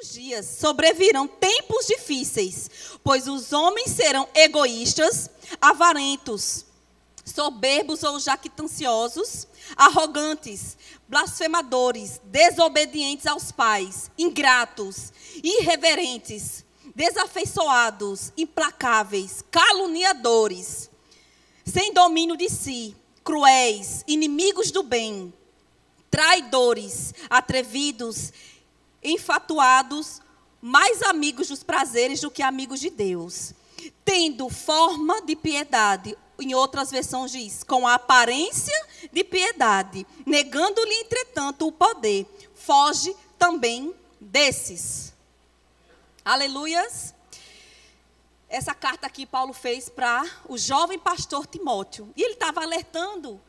últimos dias sobrevirão tempos difíceis, pois os homens serão egoístas, avarentos, soberbos ou jactanciosos, arrogantes, blasfemadores, desobedientes aos pais, ingratos, irreverentes, desafeiçoados, implacáveis, caluniadores, sem domínio de si, cruéis, inimigos do bem, traidores, atrevidos, enfatuados, mais amigos dos prazeres do que amigos de Deus, tendo forma de piedade. Em outras versões diz, com a aparência de piedade, negando-lhe, entretanto, o poder. Foge também desses. Aleluias. Essa carta aqui Paulo fez para o jovem pastor Timóteo. E ele estava alertando,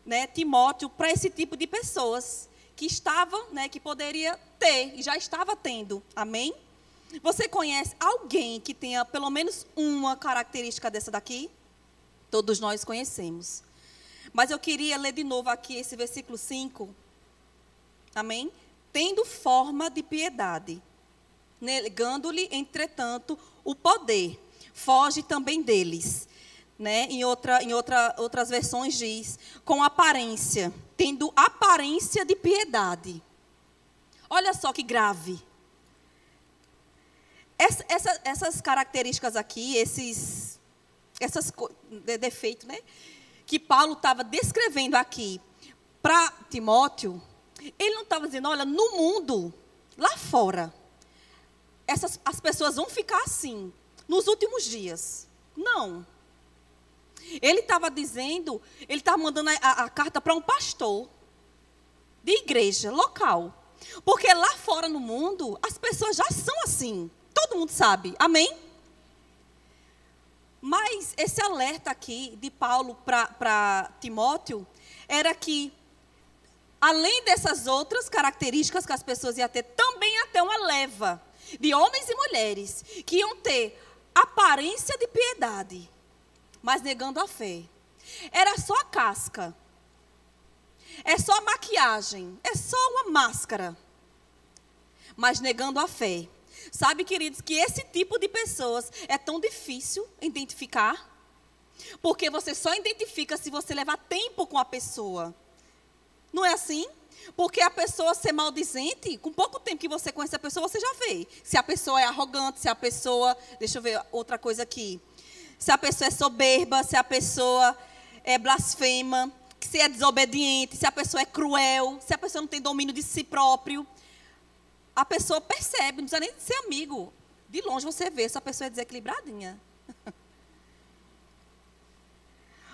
né, Timóteo para esse tipo de pessoas que estavam, né, que poderia ter e já estava tendo. Amém? Você conhece alguém que tenha pelo menos uma característica dessa daqui? Todos nós conhecemos. Mas eu queria ler de novo aqui esse versículo 5. Amém? Tendo forma de piedade, negando-lhe, entretanto, o poder. Foge também deles. Né? Outras versões diz, com aparência, tendo aparência de piedade. Olha só que grave. Essas características aqui, esses defeitos, né, que Paulo estava descrevendo aqui para Timóteo, ele não estava dizendo, olha, no mundo, lá fora, as pessoas vão ficar assim, nos últimos dias. Não. Ele estava dizendo, ele estava mandando a carta para um pastor de igreja local. Porque lá fora no mundo, as pessoas já são assim. Todo mundo sabe. Amém? Mas esse alerta aqui de Paulo para Timóteo era que, além dessas outras características que as pessoas iam ter, também ia ter uma leva de homens e mulheres que iam ter aparência de piedade, mas negando a fé. Era só a casca, é só a maquiagem, é só uma máscara, mas negando a fé. Sabe, queridos, que esse tipo de pessoas é tão difícil identificar, porque você só identifica se você levar tempo com a pessoa. Não é assim? Porque a pessoa ser maldizente, com pouco tempo que você conhece a pessoa, você já vê. Se a pessoa é arrogante, se a pessoa... Deixa eu ver outra coisa aqui. Se a pessoa é soberba, se a pessoa é blasfema, se é desobediente, se a pessoa é cruel, se a pessoa não tem domínio de si próprio. A pessoa percebe, não precisa nem ser amigo. De longe você vê se a pessoa é desequilibradinha.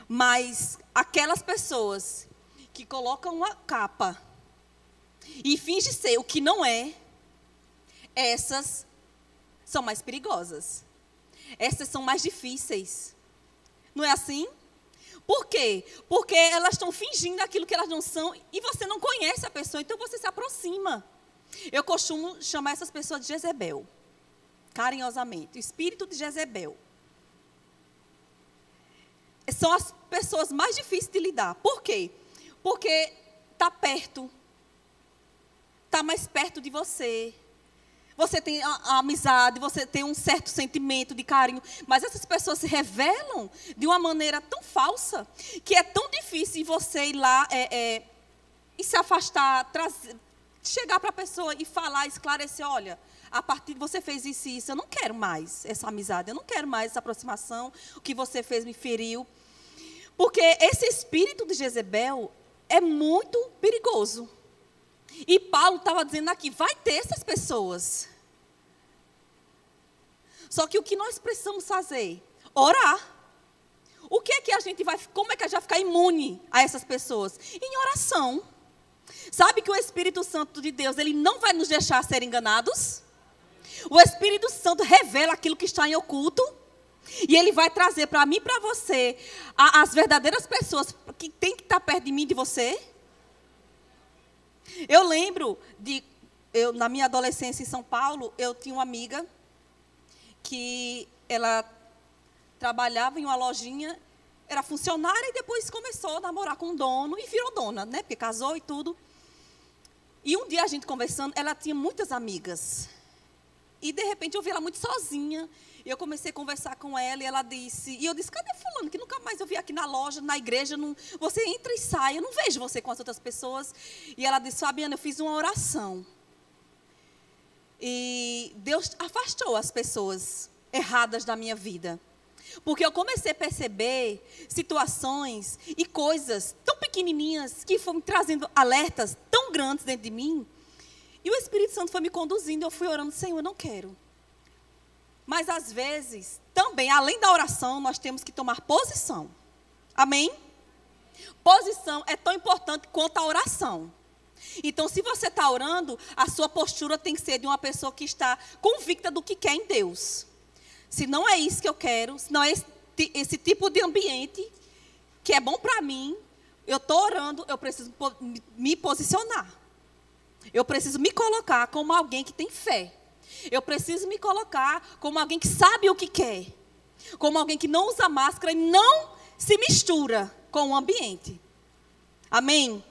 Mas aquelas pessoas que colocam uma capa e fingem ser o que não é, essas são mais perigosas. Essas são mais difíceis. Não é assim? Por quê? Porque elas estão fingindo aquilo que elas não são e você não conhece a pessoa, então você se aproxima. Eu costumo chamar essas pessoas de Jezebel, carinhosamente, o espírito de Jezebel. São as pessoas mais difíceis de lidar. Por quê? Porque está perto, está mais perto de você. Você tem a amizade, você tem um certo sentimento de carinho, mas essas pessoas se revelam de uma maneira tão falsa, que é tão difícil você ir lá e se afastar, chegar para a pessoa e falar, esclarecer, olha, a partir de você fez isso e isso, eu não quero mais essa amizade, eu não quero mais essa aproximação, o que você fez me feriu. Porque esse espírito de Jezebel é muito perigoso. E Paulo estava dizendo aqui, vai ter essas pessoas. Só que o que nós precisamos fazer? Orar. O que é que a gente vai, como é que a gente vai ficar imune a essas pessoas? Em oração. Sabe que o Espírito Santo de Deus, ele não vai nos deixar ser enganados? O Espírito Santo revela aquilo que está em oculto. E ele vai trazer para mim e para você as verdadeiras pessoas que tem que estar perto de mim e de você. Eu lembro na minha adolescência em São Paulo, eu tinha uma amiga que ela trabalhava em uma lojinha, era funcionária e depois começou a namorar com um dono e virou dona, né? Porque casou e tudo. E um dia a gente conversando, ela tinha muitas amigas. E de repente eu vi ela muito sozinha. E eu comecei a conversar com ela e ela disse... E eu disse, cadê fulano? Que nunca mais eu vi aqui na loja, na igreja. Não, você entra e sai, eu não vejo você com as outras pessoas. E ela disse, Fabiana, eu fiz uma oração. E Deus afastou as pessoas erradas da minha vida. Porque eu comecei a perceber situações e coisas tão pequenininhas que foram me trazendo alertas tão grandes dentro de mim. E o Espírito Santo foi me conduzindo, eu fui orando, Senhor, eu não quero. Mas às vezes, também, além da oração, nós temos que tomar posição. Amém? Posição é tão importante quanto a oração. Então, se você está orando, a sua postura tem que ser de uma pessoa que está convicta do que quer em Deus. Se não é isso que eu quero, se não é esse tipo de ambiente que é bom para mim, eu estou orando, eu preciso me posicionar. Eu preciso me colocar como alguém que tem fé. Eu preciso me colocar como alguém que sabe o que quer. Como alguém que não usa máscara e não se mistura com o ambiente. Amém?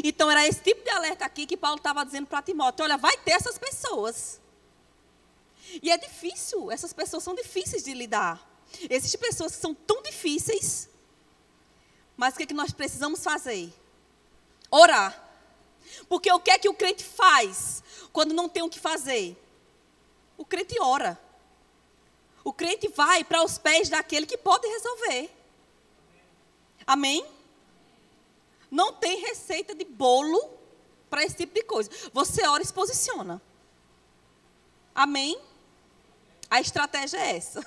Então, era esse tipo de alerta aqui que Paulo estava dizendo para Timóteo. Olha, vai ter essas pessoas. E é difícil, essas pessoas são difíceis de lidar. Existem pessoas que são tão difíceis. Mas o que é que nós precisamos fazer? Orar. Porque o que é que o crente faz quando não tem o que fazer? O crente ora. O crente vai para os pés daquele que pode resolver. Amém? Não tem receita de bolo para esse tipo de coisa. Você ora e se posiciona. Amém? A estratégia é essa.